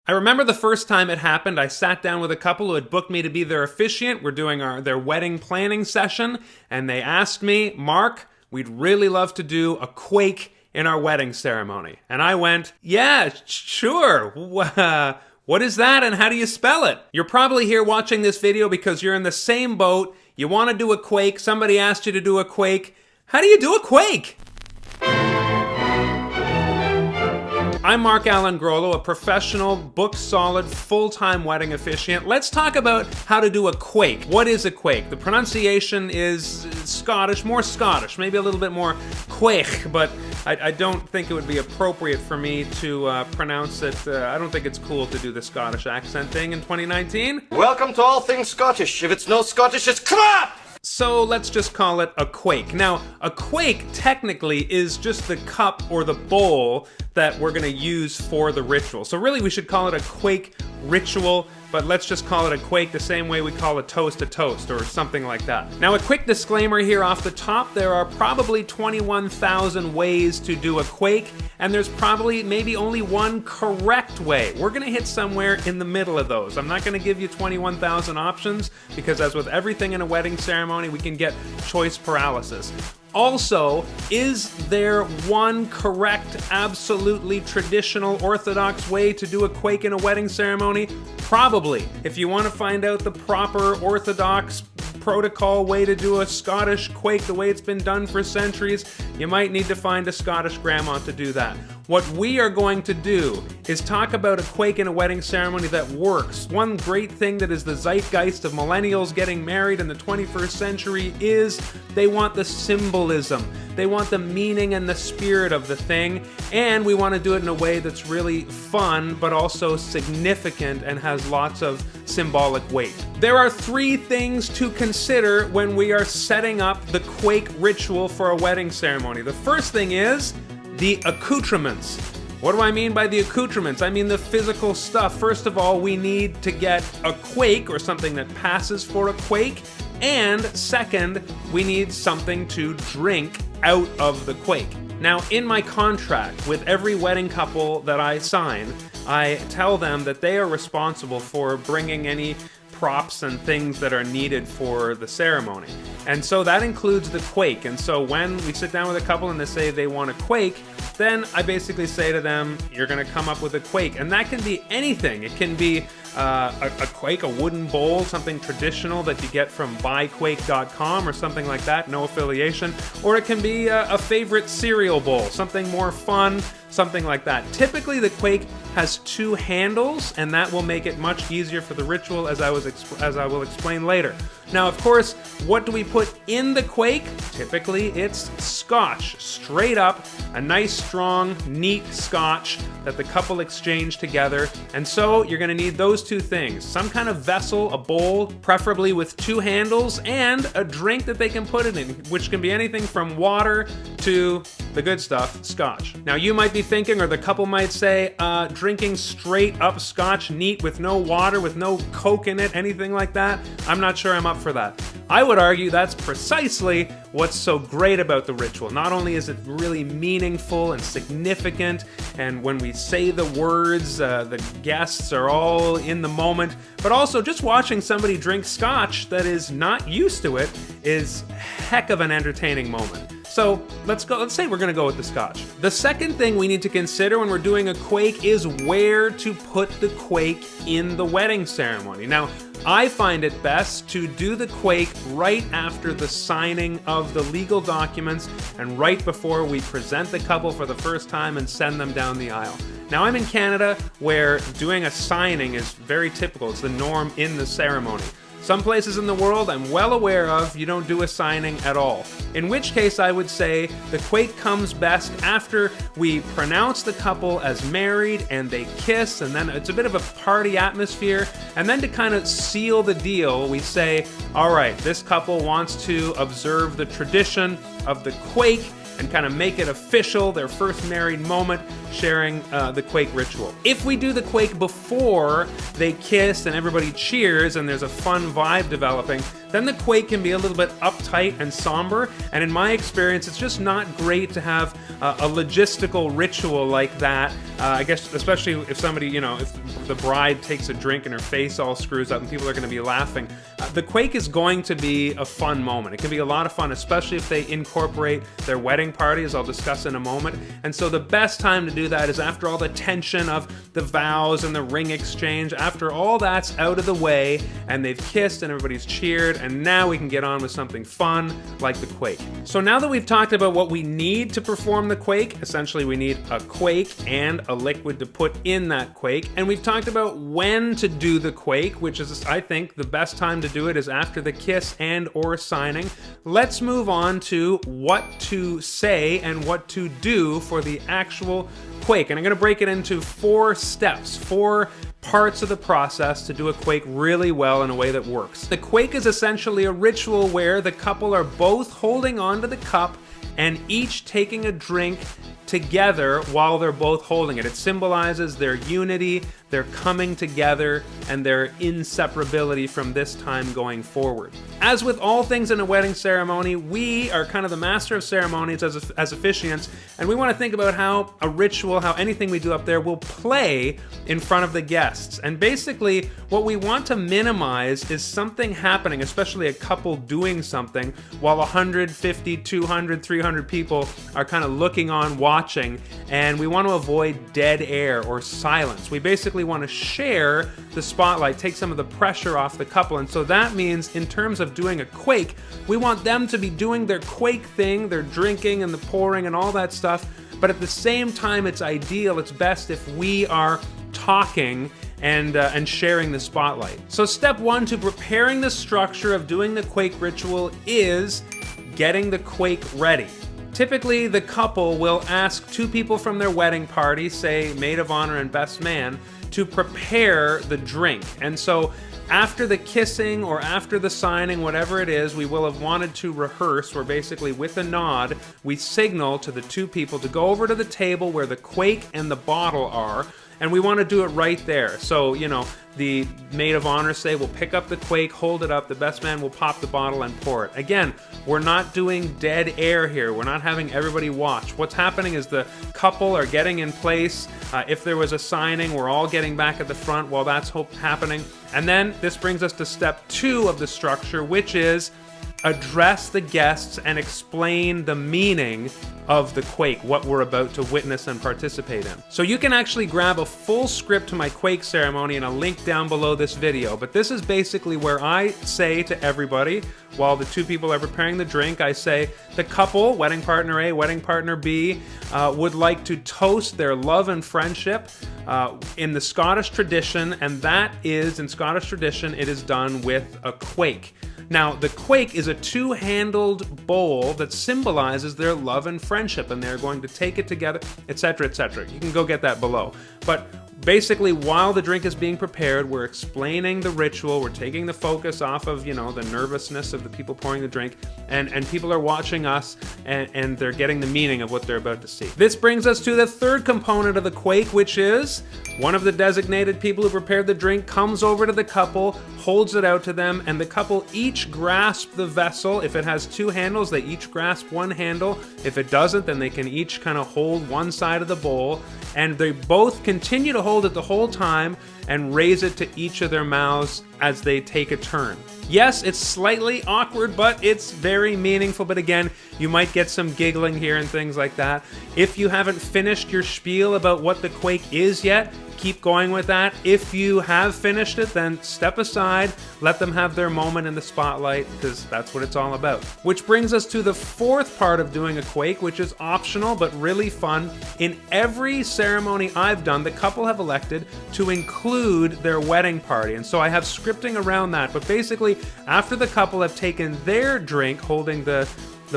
I remember the first time it happened, I sat down with a couple who had booked me to be their officiant. We're doing their wedding planning session, and they asked me, Mark, we'd really love to do a quake in our wedding ceremony. And I went, yeah, sure. What is that and how do you spell it? You're probably here watching this video because you're in the same boat. You want to do a quake. Somebody asked you to do a quake. How do you do a quake? I'm Mark Allen Grollo, a professional, book-solid, full-time wedding officiant. Let's talk about how to do a quake. What is a quake? The pronunciation is Scottish, more Scottish, maybe a little bit more Quaich, but I don't think it would be appropriate for me to pronounce it. I don't think it's cool to do the Scottish accent thing in 2019. Welcome to All Things Scottish. If it's no Scottish, it's crap! So let's just call it a quake. Now, a quake technically is just the cup or the bowl that we're going to use for the ritual. So really we should call it a quake ritual, but let's just call it a quake the same way we call a toast or something like that. Now, a quick disclaimer here off the top, there are probably 21,000 ways to do a quake, and there's probably maybe only one correct way. We're gonna hit somewhere in the middle of those. I'm not gonna give you 21,000 options, because as with everything in a wedding ceremony, we can get choice paralysis. Also, is there one correct, absolutely traditional, orthodox way to do a quake in a wedding ceremony? Probably. If you want to find out the proper, orthodox, protocol way to do a Scottish quake the way it's been done for centuries, you might need to find a Scottish grandma to do that. What we are going to do is talk about a quake in a wedding ceremony that works. One great thing that is the zeitgeist of millennials getting married in the 21st century is they want the symbolism. They want the meaning and the spirit of the thing, and we want to do it in a way that's really fun, but also significant and has lots of symbolic weight. There are 3 things to consider when we are setting up the quake ritual for a wedding ceremony. The first thing is the accoutrements. What do I mean by the accoutrements? I mean the physical stuff. First of all, we need to get a quake or something that passes for a quake. And second, we need something to drink out of the quake. Now, in my contract with every wedding couple that I sign, I tell them that they are responsible for bringing any props and things that are needed for the ceremony. And so that includes the quake. And so when we sit down with a couple and they say they want a quake, then I basically say to them, you're gonna come up with a quake. And that can be anything. It can be a quake, a wooden bowl, something traditional that you get from buyquake.com or something like that, no affiliation. Or it can be a favorite cereal bowl, something more fun, something like that. Typically the quake has 2 handles, and that will make it much easier for the ritual, as I will explain later. Now, of course, what do we put in the quake? Typically, it's scotch, straight up, a nice, strong, neat scotch that the couple exchange together. And so you're gonna need those 2 things, some kind of vessel, a bowl, preferably with 2 handles, and a drink that they can put it in, which can be anything from water to the good stuff, scotch. Now, you might be thinking, or the couple might say, drinking straight up scotch neat with no water, with no Coke in it, anything like that, I'm not sure I'm up for that. I would argue that's precisely what's so great about the ritual. Not only is it really meaningful and significant, and when we say the words, the guests are all in the moment, but also just watching somebody drink scotch that is not used to it is heck of an entertaining moment. So let's say we're gonna go with the scotch. The second thing we need to consider when we're doing a quake is where to put the quake in the wedding ceremony. Now, I find it best to do the quake right after the signing of the legal documents and right before we present the couple for the first time and send them down the aisle. Now, I'm in Canada where doing a signing is very typical. It's the norm in the ceremony. Some places in the world I'm well aware of, you don't do a signing at all. In which case I would say the quake comes best after we pronounce the couple as married and they kiss, and then it's a bit of a party atmosphere. And then to kind of seal the deal, we say, all right, this couple wants to observe the tradition of the quake and kind of make it official, their first married moment. sharing the quake ritual. If we do the quake before they kiss and everybody cheers and there's a fun vibe developing, then the quake can be a little bit uptight and somber, and in my experience, it's just not great to have a logistical ritual like that. I guess especially if somebody, if the bride takes a drink and her face all screws up and people are going to be laughing. The quake is going to be a fun moment. It can be a lot of fun, especially if they incorporate their wedding party, as I'll discuss in a moment. And so the best time to do that is after all the tension of the vows and the ring exchange, after all that's out of the way and they've kissed and everybody's cheered, and now we can get on with something fun like the quake. So now that we've talked about what we need to perform the quake, essentially we need a quake and a liquid to put in that quake, and we've talked about when to do the quake, which is, I think, the best time to do it is after the kiss and or signing. Let's move on to what to say and what to do for the actual quake. And I'm going to break it into 4 steps, 4 parts of the process to do a quake really well in a way that works. The quake is essentially a ritual where the couple are both holding onto the cup and each taking a drink together while they're both holding it. It symbolizes their unity, their coming together, and their inseparability from this time going forward. As with all things in a wedding ceremony, we are kind of the master of ceremonies as officiants, and we want to think about how a ritual, how anything we do up there will play in front of the guests. And basically, what we want to minimize is something happening, especially a couple doing something, while 150, 200, 300 people are kind of looking on, watching, and we want to avoid dead air or silence. We basically want to share the spotlight, take some of the pressure off the couple, and so that means in terms of doing a quake, we want them to be doing their quake thing, their drinking and the pouring and all that stuff, but at the same time it's ideal, it's best if we are talking and sharing the spotlight. So step 1 to preparing the structure of doing the quake ritual is getting the quake ready. Typically, the couple will ask 2 people from their wedding party, say maid of honor and best man, to prepare the drink. And so after the kissing or after the signing, whatever it is, we will have wanted to rehearse, where basically with a nod, we signal to the 2 people to go over to the table where the quake and the bottle are, and we want to do it right there. So, the maid of honor, say, will pick up the quake, hold it up, the best man will pop the bottle and pour it. Again, we're not doing dead air here. We're not having everybody watch. What's happening is the couple are getting in place. If there was a signing, we're all getting back at the front while that's happening. And then this brings us to step 2 of the structure, which is address the guests and explain the meaning of the quake, what we're about to witness and participate in. So you can actually grab a full script to my quake ceremony and a link down below this video, but this is basically where I say to everybody, while the 2 people are preparing the drink, I say the couple, wedding partner A, wedding partner B, would like to toast their love and friendship in the Scottish tradition, and that is, in Scottish tradition, it is done with a quake. Now, the quake is a 2-handled bowl that symbolizes their love and friendship, and they're going to take it together, etc., etc. You can go get that below. But basically, while the drink is being prepared, we're explaining the ritual, we're taking the focus off of, the nervousness of the people pouring the drink, and people are watching us, and they're getting the meaning of what they're about to see. This brings us to the 3rd component of the quake, which is one of the designated people who prepared the drink comes over to the couple, holds it out to them, and the couple each grasp the vessel. If it has 2 handles, they each grasp one handle. If it doesn't, then they can each kind of hold one side of the bowl, and they both continue to hold it the whole time and raise it to each of their mouths as they take a turn. Yes, it's slightly awkward, but it's very meaningful. But again, you might get some giggling here and things like that. If you haven't finished your spiel about what the quake is yet, keep going with that. If you have finished it, then step aside, let them have their moment in the spotlight, because that's what it's all about. Which brings us to the 4th part of doing a quake, which is optional but really fun. In every ceremony I've done, the couple have elected to include their wedding party, and so I have scripting around that. But basically, after the couple have taken their drink, holding the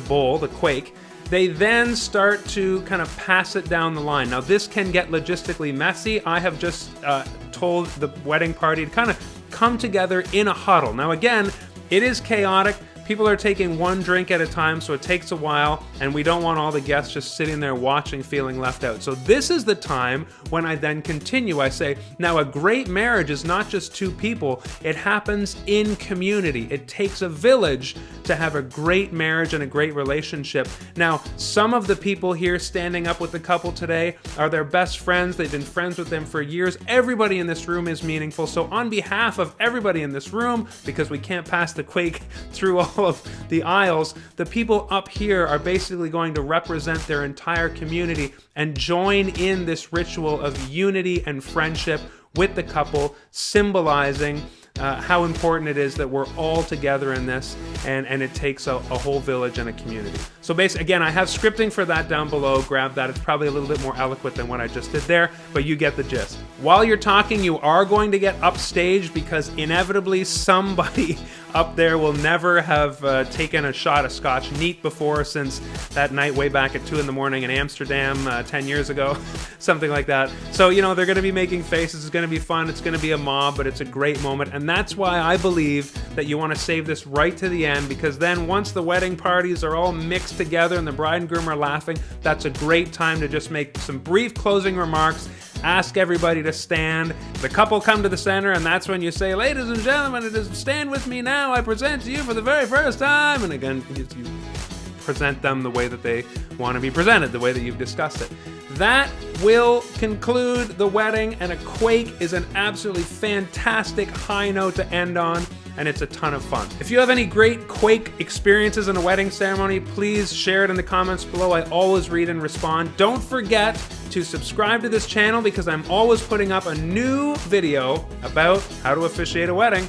bowl, the quake, they then start to kind of pass it down the line. Now, this can get logistically messy. I have just told the wedding party to kind of come together in a huddle. Now, again, it is chaotic. People are taking one drink at a time, so it takes a while. and we don't want all the guests just sitting there watching, feeling left out. So this is the time when I then continue. I say, now a great marriage is not just two people, it happens in community. It takes a village to have a great marriage and a great relationship. Now, some of the people here standing up with the couple today are their best friends. They've been friends with them for years. Everybody in this room is meaningful. So on behalf of everybody in this room, because we can't pass the Quaich through all of the aisles, the people up here are basically going to represent their entire community and join in this ritual of unity and friendship with the couple, symbolizing how important it is that we're all together in this, and it takes a whole village and a community. So basically, again, I have scripting for that down below. Grab that. It's probably a little bit more eloquent than what I just did there, but you get the gist. While you're talking, you are going to get upstaged because inevitably somebody up there will never have taken a shot of Scotch neat before since that night way back at 2 in the morning in Amsterdam 10 years ago, something like that. So, you know, they're going to be making faces. It's going to be fun. It's going to be a mob, but it's a great moment. And that's why I believe that you want to save this right to the end, because then once the wedding parties are all mixed together and the bride and groom are laughing, that's a great time to just make some brief closing remarks, ask everybody to stand. The couple come to the center, and that's when you say, ladies and gentlemen, it is stand with me now. I present to you for the very first time. And again, you present them the way that they want to be presented, the way that you've discussed it. That will conclude the wedding, and a quake is an absolutely fantastic high note to end on, and it's a ton of fun. If you have any great quake experiences in a wedding ceremony, please share it in the comments below. I always read and respond. Don't forget to subscribe to this channel because I'm always putting up a new video about how to officiate a wedding.